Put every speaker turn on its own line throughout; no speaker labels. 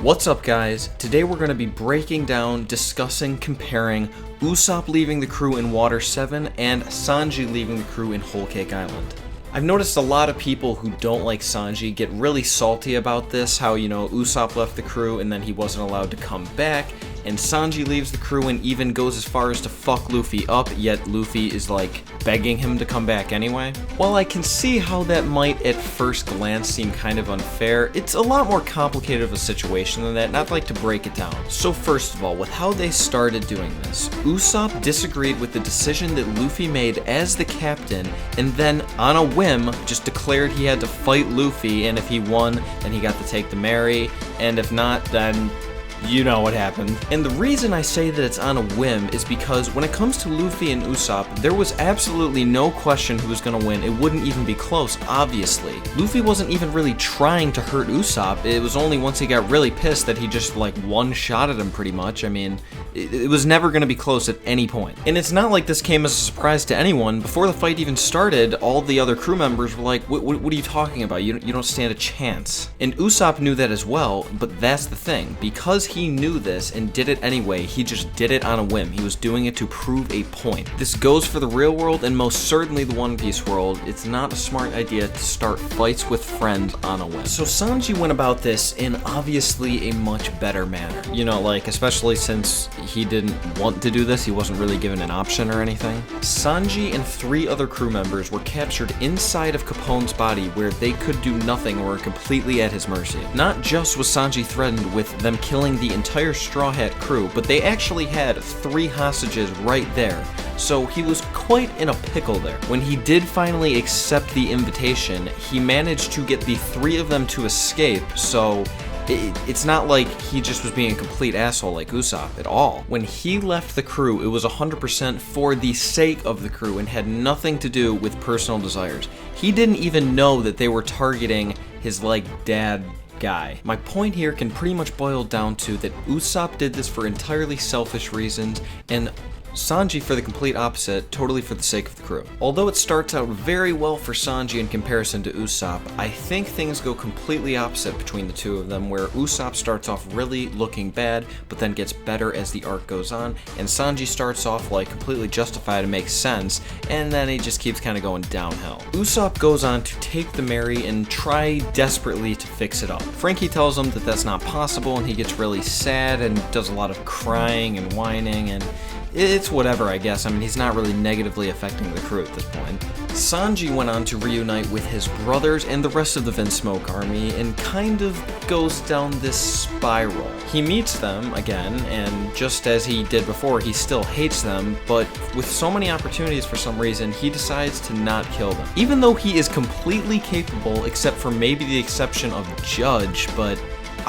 What's up, guys? Today we're going to be breaking down, discussing, comparing Usopp leaving the crew in Water 7 and Sanji leaving the crew in Whole Cake Island. I've noticed a lot of people who don't like Sanji get really salty about this, how, Usopp left the crew and then he wasn't allowed to come back, and Sanji leaves the crew and even goes as far as to fuck Luffy up, yet Luffy is begging him to come back anyway. While I can see how that might at first glance seem kind of unfair, it's a lot more complicated of a situation than that, and I'd like to break it down. So first of all, with how they started doing this, Usopp disagreed with the decision that Luffy made as the captain, and then on a whim just declared he had to fight Luffy, and if he won, then he got to take the Mary, and if not, then you know what happened. And the reason I say that it's on a whim is because when it comes to Luffy and Usopp, there was absolutely no question who was going to win. It wouldn't even be close, obviously. Luffy wasn't even really trying to hurt Usopp. It was only once he got really pissed that he just one-shotted him pretty much. I mean, it was never going to be close at any point. And it's not like this came as a surprise to anyone. Before the fight even started, all the other crew members were like, what are you talking about? You don't stand a chance. And Usopp knew that as well, but that's the thing. Because he knew this and did it anyway, he just did it on a whim. He was doing it to prove a point. This goes for the real world and most certainly the One Piece world. It's not a smart idea to start fights with friends on a whim. So Sanji went about this in obviously a much better manner. Especially since he didn't want to do this, he wasn't really given an option or anything. Sanji and 3 other crew members were captured inside of Capone's body where they could do nothing or were completely at his mercy. Not just was Sanji threatened with them killing the entire Straw Hat crew, but they actually had 3 hostages right there. So he was quite in a pickle there. When he did finally accept the invitation, he managed to get the 3 of them to escape, so it's not like he just was being a complete asshole like Usopp at all. When he left the crew, it was 100% for the sake of the crew and had nothing to do with personal desires. He didn't even know that they were targeting his dad guy. My point here can pretty much boil down to that Usopp did this for entirely selfish reasons, and Sanji for the complete opposite, totally for the sake of the crew. Although it starts out very well for Sanji in comparison to Usopp, I think things go completely opposite between the two of them, where Usopp starts off really looking bad, but then gets better as the arc goes on, and Sanji starts off completely justified and makes sense, and then he just keeps kind of going downhill. Usopp goes on to take the Mary and try desperately to fix it up. Franky tells him that that's not possible, and he gets really sad and does a lot of crying and whining, and it's whatever, I guess. I mean, he's not really negatively affecting the crew at this point. Sanji went on to reunite with his brothers and the rest of the Vinsmoke army and kind of goes down this spiral. He meets them again, and just as he did before, he still hates them, but with so many opportunities for some reason, he decides to not kill them. Even though he is completely capable, except for maybe the exception of Judge, but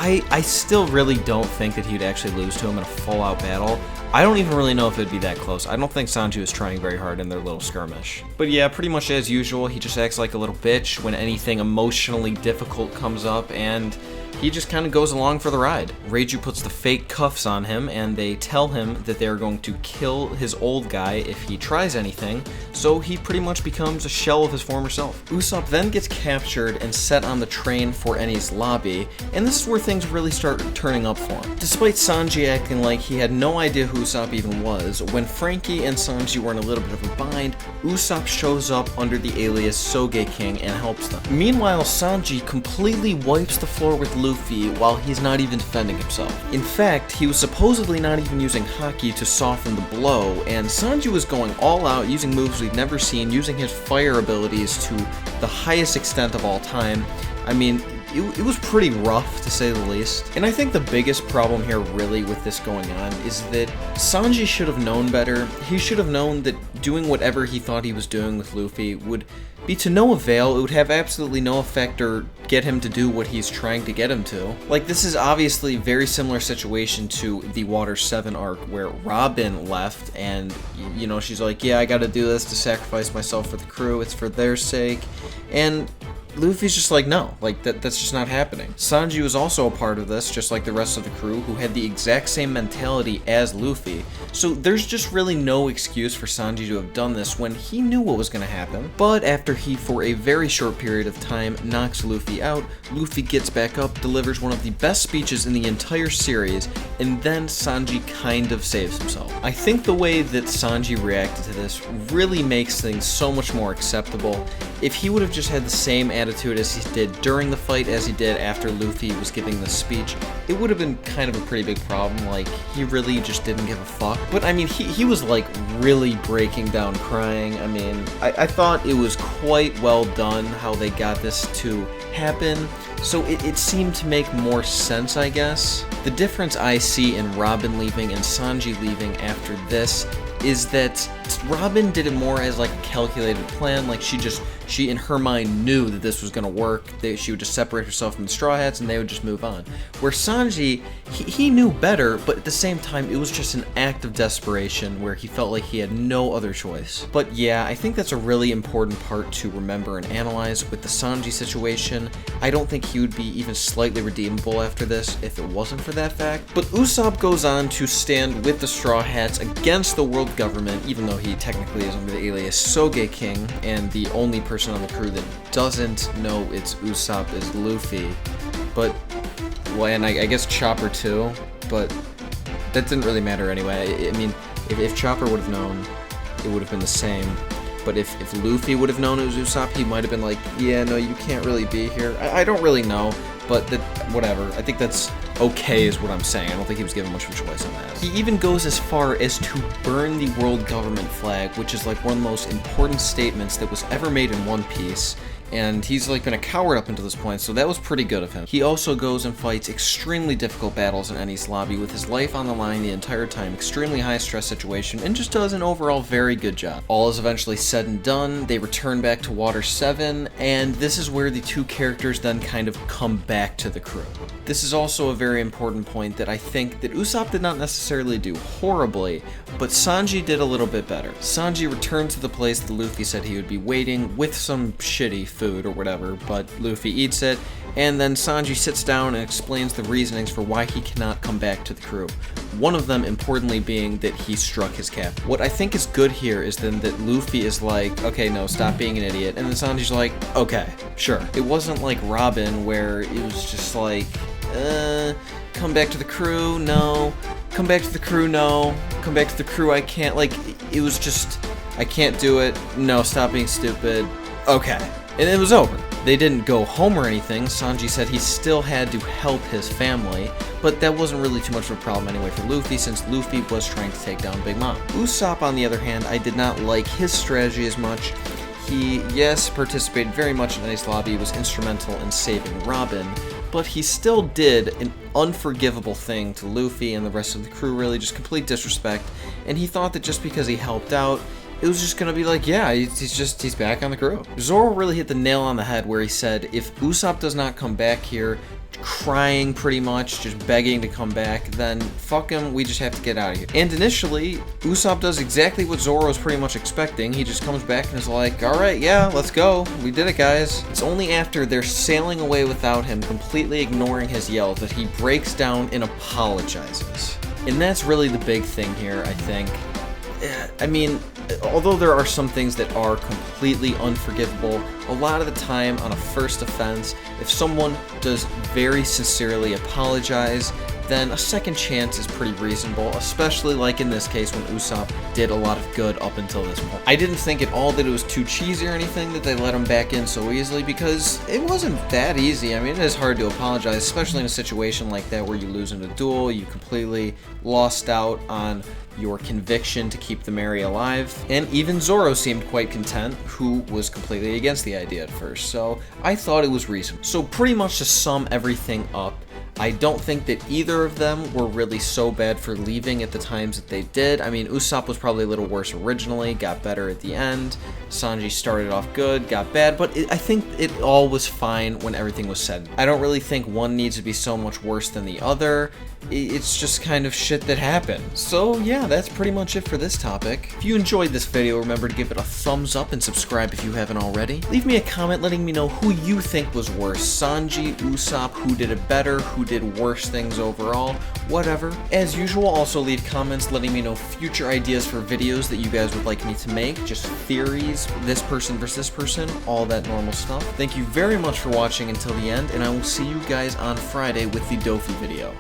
I still really don't think that he'd actually lose to him in a full-out battle. I don't even really know if it'd be that close. I don't think Sanji was trying very hard in their little skirmish. But yeah, pretty much as usual, he just acts like a little bitch when anything emotionally difficult comes up, and he just kind of goes along for the ride. Reiju puts the fake cuffs on him, and they tell him that they're going to kill his old guy if he tries anything, so he pretty much becomes a shell of his former self. Usopp then gets captured and set on the train for Enies lobby, and this is where things really start turning up for him. Despite Sanji acting like he had no idea who Usopp even was, when Franky and Sanji were in a little bit of a bind, Usopp shows up under the alias Soge King and helps them. Meanwhile, Sanji completely wipes the floor with Luffy while he's not even defending himself. In fact, he was supposedly not even using haki to soften the blow, and Sanji was going all out, using moves we've never seen, using his fire abilities to the highest extent of all time. I mean, it was pretty rough, to say the least. And I think the biggest problem here really with this going on is that Sanji should have known better. He should have known that doing whatever he thought he was doing with Luffy would be to no avail. It would have absolutely no effect or get him to do what he's trying to get him to. This is obviously a very similar situation to the Water 7 arc where Robin left and, she's like, yeah, I gotta do this to sacrifice myself for the crew. It's for their sake. And Luffy's just like, no, like that's just not happening. Sanji was also a part of this, just like the rest of the crew, who had the exact same mentality as Luffy. So there's just really no excuse for Sanji to have done this when he knew what was going to happen. But after he, for a very short period of time, knocks Luffy out, Luffy gets back up, delivers one of the best speeches in the entire series, and then Sanji kind of saves himself. I think the way that Sanji reacted to this really makes things so much more acceptable. If he would have just had the same attitude as he did during the fight as he did after Luffy was giving the speech, it would have been kind of a pretty big problem. Like, he really just didn't give a fuck. But I mean, he was like really breaking down crying. I mean, I thought it was quite well done how they got this to happen. So it seemed to make more sense, I guess. The difference I see in Robin leaving and Sanji leaving after this is that Robin did it more as like a calculated plan. Like, she in her mind knew that this was gonna work. She would just separate herself from the Straw Hats and they would just move on. Where Sanji, he knew better, but at the same time, it was just an act of desperation where he felt like he had no other choice. But yeah, I think that's a really important part to remember and analyze with the Sanji situation. I don't think he would be even slightly redeemable after this if it wasn't for that fact. But Usopp goes on to stand with the Straw Hats against the world government, even though he technically is under the alias Soge King, and the only person on the crew that doesn't know it's Usopp is Luffy. But, well, and I guess Chopper too, but that didn't really matter anyway. I mean, if Chopper would have known, it would have been the same. But if Luffy would have known it was Usopp, he might have been like, yeah, no, you can't really be here. I don't really know, but whatever. I think that's okay is what I'm saying. I don't think he was given much of a choice on that. He even goes as far as to burn the world government flag, which is like one of the most important statements that was ever made in One Piece. And he's like been a coward up until this point, so that was pretty good of him. He also goes and fights extremely difficult battles in Enies Lobby with his life on the line the entire time, extremely high stress situation, and just does an overall very good job. All is eventually said and done, they return back to Water 7, and this is where the two characters then kind of come back to the crew. This is also a very important point that I think that Usopp did not necessarily do horribly, but Sanji did a little bit better. Sanji returned to the place that Luffy said he would be waiting with some shitty food or whatever, but Luffy eats it, and then Sanji sits down and explains the reasonings for why he cannot come back to the crew. One of them, importantly, being that he struck his cap. What I think is good here is then that Luffy is like, okay, no, stop being an idiot, and then Sanji's like, okay, sure. It wasn't like Robin, where it was just like, come back to the crew, no. Come back to the crew, no. Come back to the crew, I can't. Like, it was just, I can't do it, no, stop being stupid, okay. And it was over. They didn't go home or anything. Sanji said he still had to help his family, but that wasn't really too much of a problem anyway for Luffy, since Luffy was trying to take down Big Mom. Usopp, on the other hand, I did not like his strategy as much. He, yes, participated very much in Enies Lobby, was instrumental in saving Robin, but he still did an unforgivable thing to Luffy and the rest of the crew, really just complete disrespect, and he thought that just because he helped out, it was just gonna be like, yeah, he's back on the crew. Zoro really hit the nail on the head where he said, if Usopp does not come back here, crying pretty much, just begging to come back, then fuck him, we just have to get out of here. And initially, Usopp does exactly what Zoro was pretty much expecting. He just comes back and is like, alright, yeah, let's go. We did it, guys. It's only after they're sailing away without him, completely ignoring his yells, that he breaks down and apologizes. And that's really the big thing here, I think. I mean, although there are some things that are completely unforgivable, a lot of the time on a first offense, if someone does very sincerely apologize, then a second chance is pretty reasonable, especially like in this case when Usopp did a lot of good up until this point. I didn't think at all that it was too cheesy or anything that they let him back in so easily, because it wasn't that easy. I mean, it is hard to apologize, especially in a situation like that where you lose in a duel, you completely lost out on your conviction to keep the Mary alive, and even Zoro seemed quite content, who was completely against the idea at first, so I thought it was reasonable. So pretty much to sum everything up, I don't think that either of them were really so bad for leaving at the times that they did. I mean, Usopp was probably a little worse originally, got better at the end. Sanji started off good, got bad, but I think it all was fine when everything was said. I don't really think one needs to be so much worse than the other. It's just kind of shit that happened. So yeah, that's pretty much it for this topic. If you enjoyed this video, remember to give it a thumbs up and subscribe if you haven't already. Leave me a comment letting me know who you think was worse, Sanji, Usopp, who did it better, who did worse things overall, whatever. As usual, also leave comments letting me know future ideas for videos that you guys would like me to make, just theories, this person versus this person, all that normal stuff. Thank you very much for watching until the end, and I will see you guys on Friday with the Dofi video.